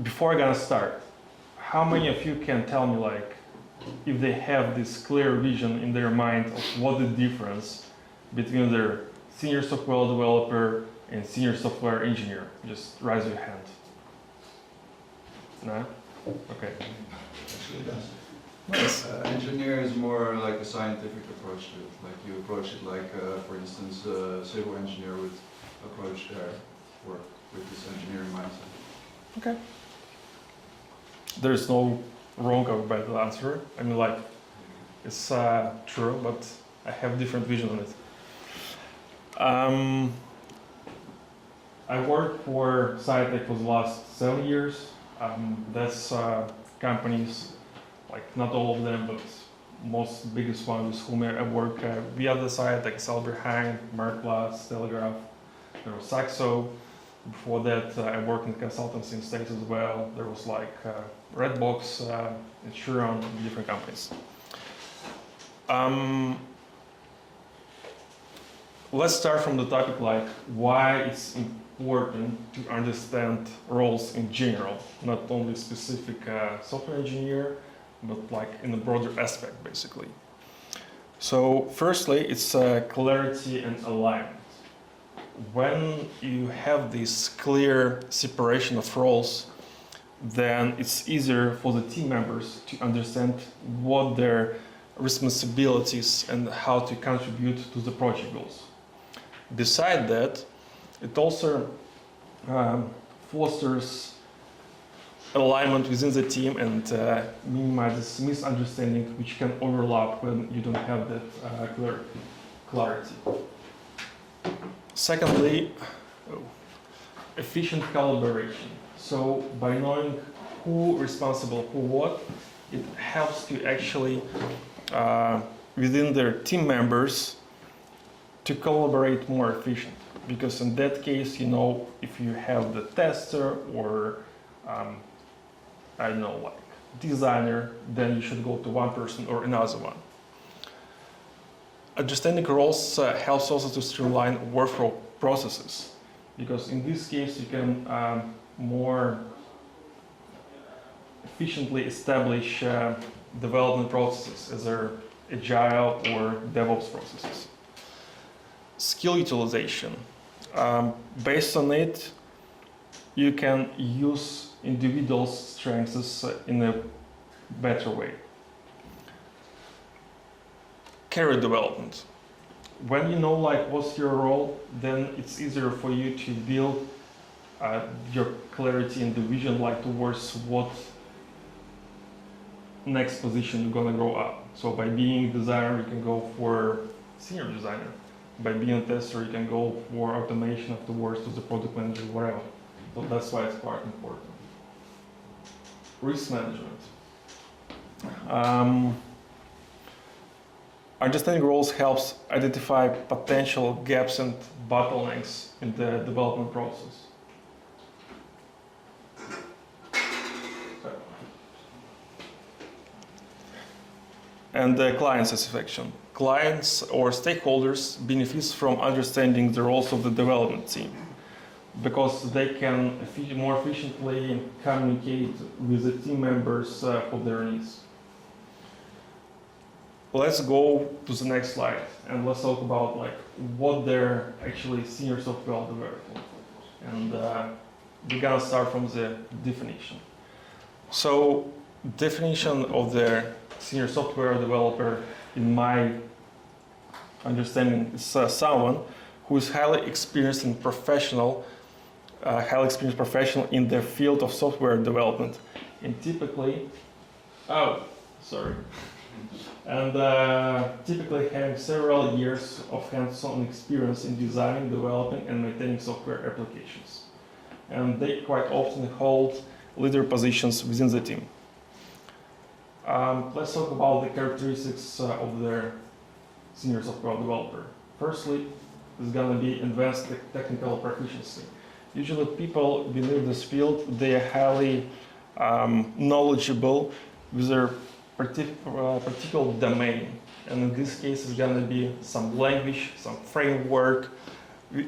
before I'm gonna start, how many of you can tell me, like, if they have this clear vision in their mind of what the difference between their senior software developer and senior software engineer? Just raise your hand. No? Okay. Actually, yes. Nice. Engineer is more like a scientific approach to it. Like you approach it like, for instance, a civil engineer would approach their work with this engineering mindset. Okay. There's no wrong or bad answer. I mean, like, it's true, but I have different vision on it. I worked for Cytec for the last 7 years. That's companies, like not all of them, but most biggest ones with whom I work via the site, like Selberheim, Marktplatz, Telegraph, there was Saxo. Before that, I worked in consultancy in States as well. There was like Redbox, Insuron, different companies. Let's start from the topic, like why it's important to understand roles in general, not only specific software engineer, but like in a broader aspect, basically. So firstly, it's clarity and alignment. When you have this clear separation of roles, then it's easier for the team members to understand what their responsibilities and how to contribute to the project goals. Besides that, it also fosters alignment within the team and minimizes misunderstanding which can overlap when you don't have that clarity. Secondly, efficient collaboration. So by knowing who responsible for what, it helps to actually, within their team members, to collaborate more efficient. Because in that case, you know, if you have the tester or, I don't know, like designer, then you should go to one person or another one. Understanding roles helps also to streamline workflow processes, because in this case you can more efficiently establish development processes, either agile or DevOps processes. Skill utilization. Based on it, you can use individuals' strengths in a better way. Career development. When you know like what's your role, then it's easier for you to build your clarity and the vision like towards what next position you're gonna grow up. So by being a designer, you can go for senior designer. By being a tester, you can go for automation afterwards to the product manager, whatever. So that's why it's quite important. Risk management. Understanding roles helps identify potential gaps and bottlenecks in the development process. And the client satisfaction. Clients or stakeholders benefit from understanding the roles of the development team, because they can more efficiently communicate with the team members for their needs. Let's go to the next slide and let's talk about like what they're actually senior software developer. And we're gonna start from the definition. So definition of the senior software developer, in my understanding, is someone who is highly experienced and professional, in the field of software development, and typically, typically having several years of hands-on experience in designing, developing, and maintaining software applications. And they quite often hold leader positions within the team. Let's talk about the characteristics of their senior software developer. Firstly, it's going to be advanced technical proficiency. Usually people within this field, they are highly knowledgeable with their particular domain. And in this case, it's going to be some language, some framework,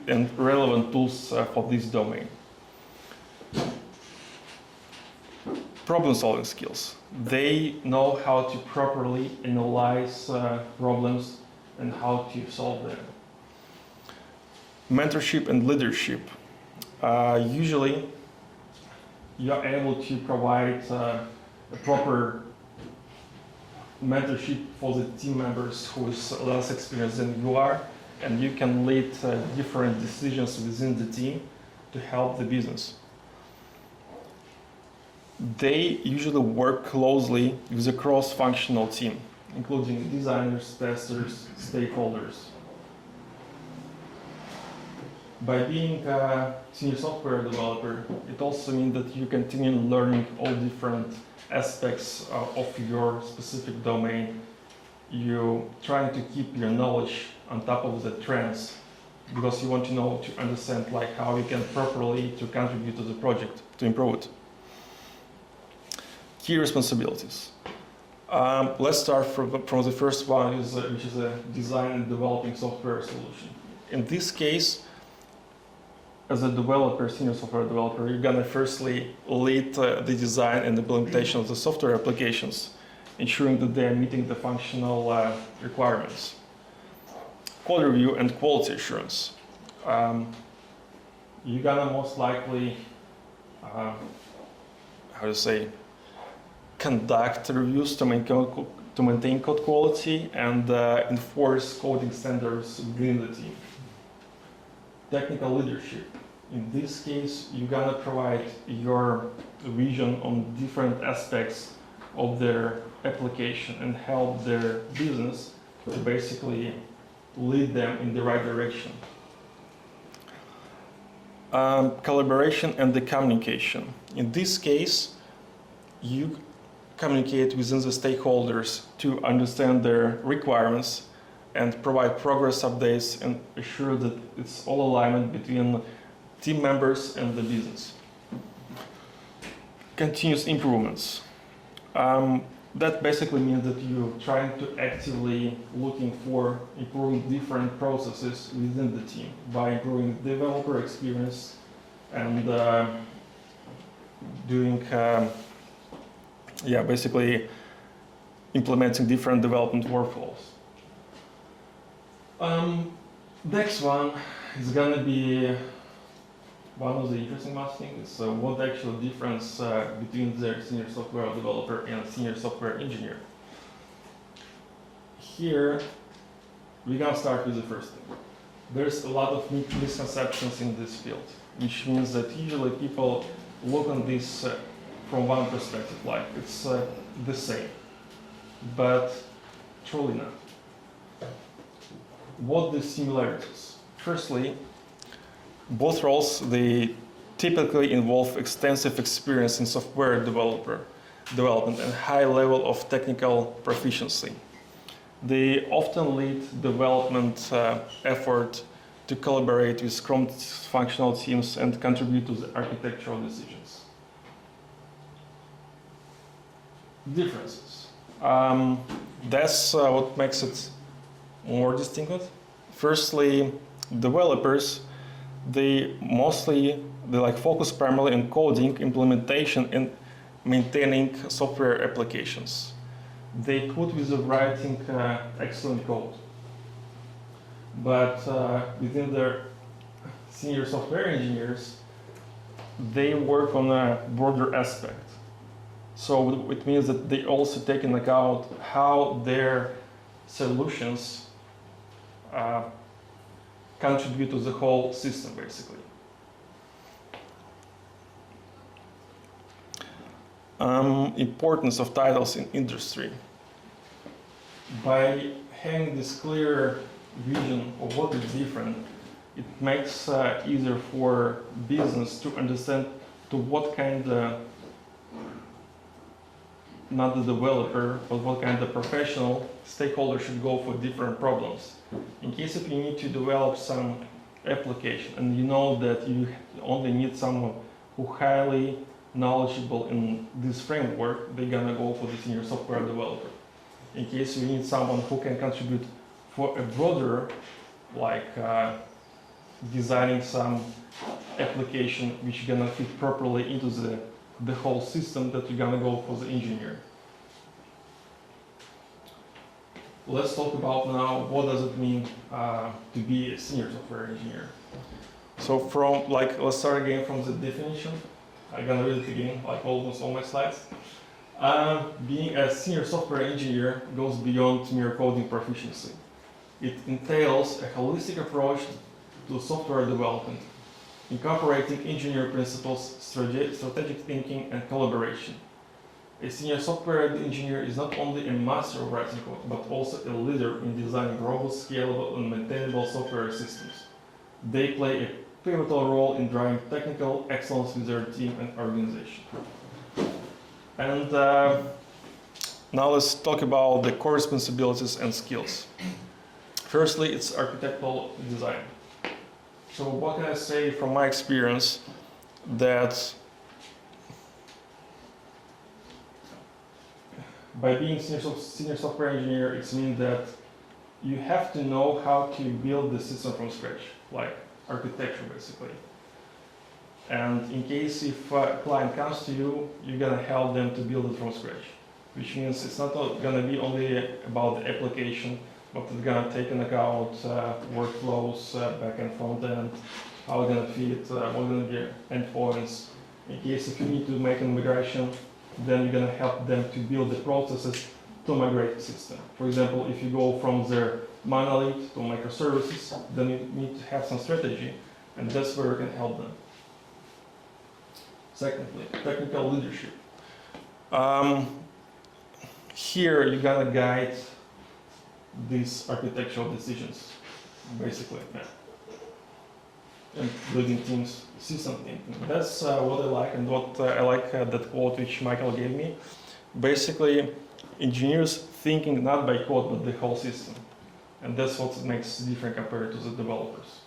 and relevant tools for this domain. problem-solving skills. They know how to properly analyze problems and how to solve them. Mentorship and leadership. Usually, you are able to provide a proper mentorship for the team members who is less experienced than you are, and you can lead different decisions within the team to help the business. They usually work closely with a cross-functional team, including designers, testers, stakeholders. By being a senior software developer, it also means that you continue learning all different aspects of your specific domain. You trying to keep your knowledge on top of the trends because you want to know, to understand like how you can properly to contribute to the project to improve it. Key responsibilities. Let's start from the first one, which is a design and developing software solution. In this case, as a developer, senior software developer, you're gonna firstly lead the design and implementation of the software applications, ensuring that they are meeting the functional requirements. Code review and quality assurance. You're gonna most likely, conduct reviews to maintain code quality and enforce coding standards within the team. Technical leadership. In this case, you're gonna provide your vision on different aspects of their application and help their business to basically lead them in the right direction. Collaboration and the communication. In this case, you communicate within the stakeholders to understand their requirements and provide progress updates and assure that it's all alignment between team members and the business. Continuous improvements. That basically means that you're trying to actively looking for improving different processes within the team by improving developer experience and doing, basically implementing different development workflows. Next one is gonna be one of the interesting things. So what the actual difference between the senior software developer and senior software engineer? Here, we're gonna start with the first thing. There's a lot of misconceptions in this field, which means that usually people look on this from one perspective, like it's the same, but truly not. What the similarities? Firstly, both roles, they typically involve extensive experience in software development and high level of technical proficiency. They often lead development effort to collaborate with cross-functional teams and contribute to the architectural decisions. Differences. That's what makes it more distinct. Firstly, developers, they focus primarily on coding, implementation, and maintaining software applications. They could with writing excellent code, but within their senior software engineers, they work on a broader aspect. So it means that they also take into account how their solutions contribute to the whole system, basically. Importance of titles in industry. By having this clear vision of what is different, it makes easier for business to understand to what kind of, not the developer, but what kind of professional stakeholder should go for different problems. In case if you need to develop some application and you know that you only need someone who highly knowledgeable in this framework, they're gonna go for the senior software developer. In case you need someone who can contribute for a broader, like designing some application which is gonna fit properly into the the whole system that you're gonna go for the engineer. Let's talk about now what does it mean to be a senior software engineer. So from, let's start again from the definition. I'm gonna read it again, like almost all my slides. Being a senior software engineer goes beyond mere coding proficiency. It entails a holistic approach to software development, incorporating engineering principles, strategic thinking, and collaboration. A senior software engineer is not only a master of writing code, but also a leader in designing robust, scalable, and maintainable software systems. They play a pivotal role in driving technical excellence with their team and organization. And now let's talk about the core responsibilities and skills. Firstly, it's architectural design. So what can I say from my experience that by being senior software engineer, it means that you have to know how to build the system from scratch, like architecture basically. And in case if a client comes to you, you're gonna help them to build it from scratch, which means it's not gonna be only about the application, but it's gonna take into account workflows, back and front end, how it's gonna fit, what gonna be endpoints. In case if you need to make a migration, then you're gonna help them to build the processes to migrate the system. For example, if you go from their monolith to microservices, then you need to have some strategy, and that's where you can help them. Secondly, technical leadership. Here you're gonna guide these architectural decisions, basically, and leading teams, system thinking. That's what I like, and what I like that quote which Michael gave me. Basically, engineers thinking not by code but the whole system, and that's what makes it different compared to the developers.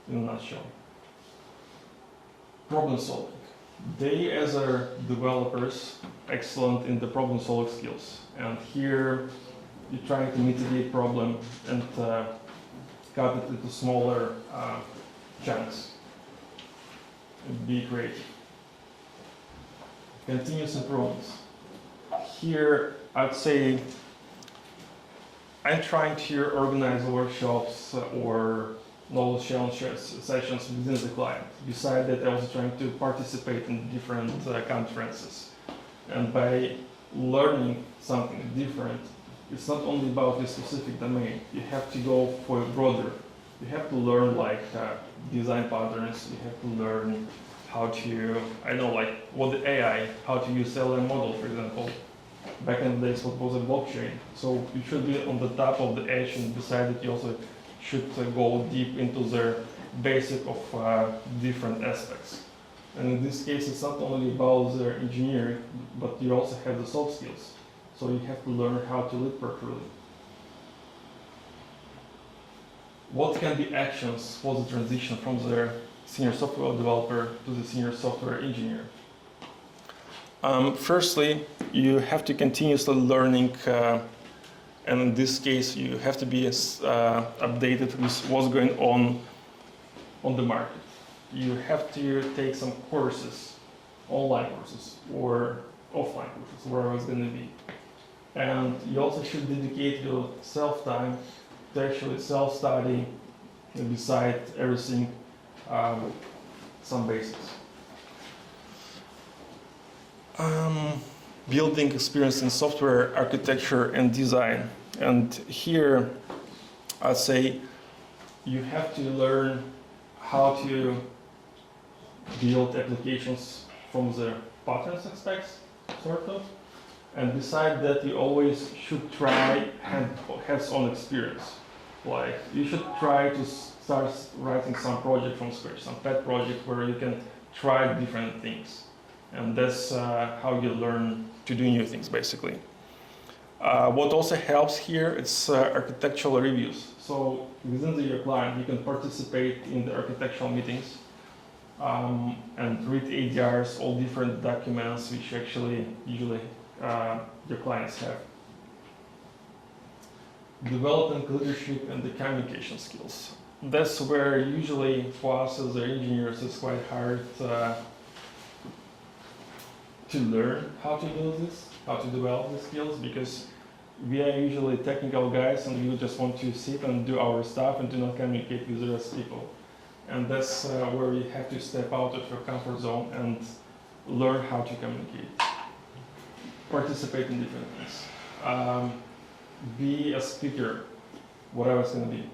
In a nutshell, problem solving. They, as are developers, excellent in the problem solving skills, and here you're trying to mitigate problem and cut it into smaller chunks and be creative. Continuous improvements. Here, I'd say I'm trying to organize workshops or knowledge challenge sessions within the client. Besides that, I was trying to participate in different conferences. And by learning something different, it's not only about the specific domain. You have to go for a broader. You have to learn design patterns. You have to learn how to, what the AI, how to use LLM model, for example. Back in the days, what was a blockchain. So you should be on the top of the edge, and beside it, you also should go deep into the basic of different aspects. And in this case, it's not only about the engineering, but you also have the soft skills. So you have to learn how to lead properly. What can be actions for the transition from the senior software developer to the senior software engineer? Firstly, you have to continuously learning, and in this case, you have to be updated with what's going on the market. You have to take some courses, online courses or offline courses, wherever it's going to be. And you also should dedicate your self-time to actually self-study, beside everything, some basics. Building experience in software architecture and design. And here, I'd say you have to learn how to build applications from the patterns aspects, sort of. And beside that, you always should try hands-on experience. Like, you should try to start writing some project from scratch, some pet project where you can try different things. And that's how you learn to do new things, basically. What also helps here is architectural reviews. So within your client, you can participate in the architectural meetings and read ADRs, all different documents which actually usually your clients have. Developing leadership and the communication skills. That's where usually for us as engineers it's quite hard to learn how to do this, how to develop the skills, because we are usually technical guys and we just want to sit and do our stuff and do not communicate with the rest of people. And that's where we have to step out of your comfort zone and learn how to communicate. Participate in different things. Be a speaker, whatever it's going to be.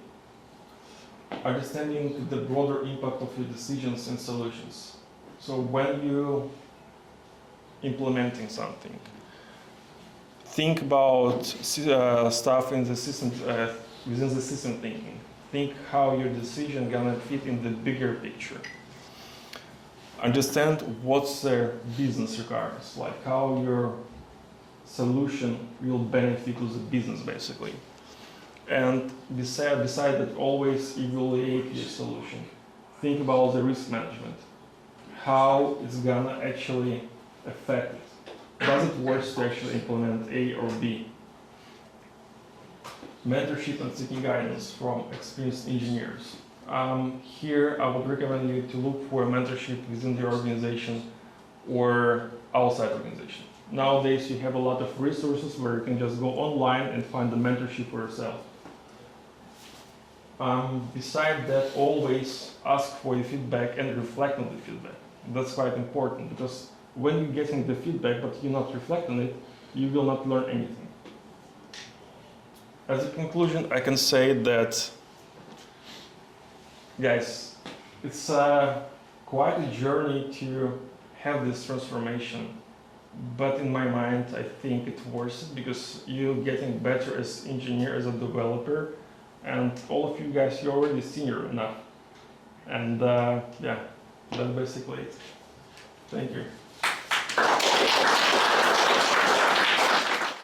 Understanding the broader impact of your decisions and solutions. So when you implementing something, think about stuff in the system, within the system thinking. Think how your decision gonna fit in the bigger picture. Understand what's their business requirements, like how your solution will benefit to the business basically. And beside that, always evaluate your solution. Think about the risk management, how it's gonna actually affect it. Does it work to actually implement A or B? Mentorship and seeking guidance from experienced engineers. Here I would recommend you to look for a mentorship within the organization or outside organization. Nowadays you have a lot of resources where you can just go online and find the mentorship for yourself. Beside that, always ask for the feedback and reflect on the feedback. That's quite important, because when you're getting the feedback but you're not reflecting on it, you will not learn anything. As a conclusion, I can say that, guys, it's quite a journey to have this transformation. But in my mind, I think it's worth it, because you're getting better as engineer, as a developer, and all of you guys, you're already senior enough. And yeah, that's basically it. Thank you.